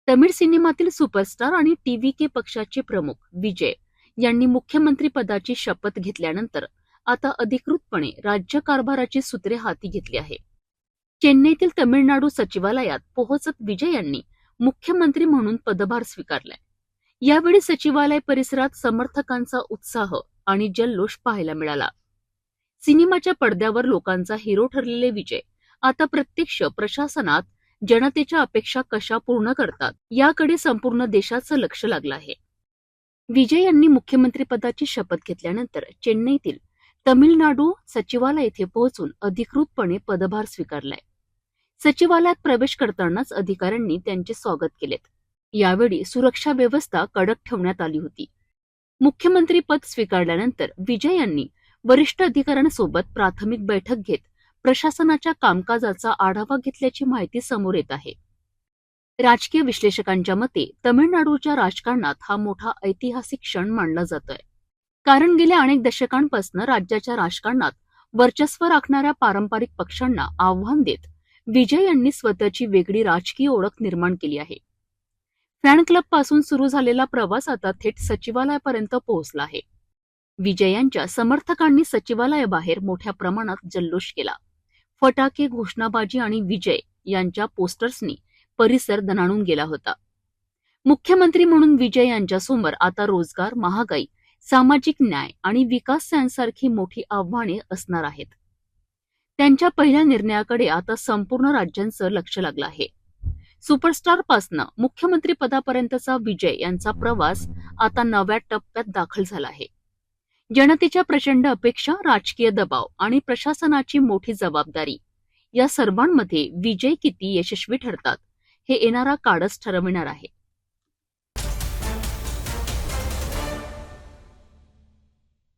तमिळ सिनेमातील सुपरस्टार आणि टीव्हीके पक्षाचे प्रमुख विजय यांनी मुख्यमंत्री पदाची शपथ घेतल्यानंतर आता अधिकृतपणे राज्यकारभाराची सूत्रे हाती घेतली आहे. चेन्नईतील तमिळनाडू सचिवालयात पोहोचत विजय यांनी मुख्यमंत्री म्हणून पदभार स्वीकारलाय. यावेळी सचिवालय परिसरात समर्थकांचा उत्साह आणि जल्लोष पाहायला मिळाला. सिनेमाच्या पडद्यावर लोकांचा हिरो ठरलेले विजय आता प्रत्यक्ष प्रशासनात जनतेच्या अपेक्षा कशा पूर्ण करतात याकडे संपूर्ण देशाचं लक्ष लागलं आहे. विजय यांनी मुख्यमंत्रीपदाची शपथ घेतल्यानंतर चेन्नईतील तमिळनाडू सचिवालय येथे पोहोचून अधिकृतपणे पदभार स्वीकारलाय. सचिवालयात प्रवेश करतानाच अधिकाऱ्यांनी त्यांचे स्वागत केलेत. यावेळी सुरक्षा व्यवस्था कडक ठेवण्यात आली होती. मुख्यमंत्री पद स्वीकारल्यानंतर विजय यांनी वरिष्ठ अधिकाऱ्यांसोबत प्राथमिक बैठक घेत प्रशासनाच्या कामकाजाचा आढावा घेतल्याची माहिती समोर येत आहे. राजकीय विश्लेषकांच्या मते तमिळनाडूच्या राजकारणात हा मोठा ऐतिहासिक क्षण मानला जातोय. कारण गेल्या अनेक दशकांपासून राज्याच्या राजकारणात वर्चस्व राखणाऱ्या पारंपरिक पक्षांना आव्हान देत विजय यांनी स्वतःची वेगळी राजकीय ओळख निर्माण केली आहे. फॅन क्लब पासून सुरू झालेला प्रवास आता थेट सचिवालयापर्यंत पोहोचला आहे. विजय यांच्या समर्थकांनी सचिवालयाबाहेर मोठ्या प्रमाणात जल्लोष केला. फटाके, घोषणाबाजी आणि विजय यांच्या पोस्टर्सनी परिसर दणाणून गेला होता. मुख्यमंत्री म्हणून विजय यांच्यासमोर आता रोजगार, महागाई, सामाजिक न्याय आणि विकास यांसारखी मोठी आव्हाने असणार आहेत. त्यांच्या पहिल्या निर्णयाकडे आता संपूर्ण राज्यांचं लक्ष लागलं आहे. सुपरस्टार पासनं मुख्यमंत्री पदापर्यंतचा विजय यांचा प्रवास आता नव्या टप्प्यात दाखल झाला आहे. जनतेच्या प्रचंड अपेक्षा, राजकीय दबाव आणि प्रशासनाची मोठी जबाबदारी या सर्वांमध्ये विजय किती यशस्वी ठरतात हे येणारा काळच ठरविणार आहे.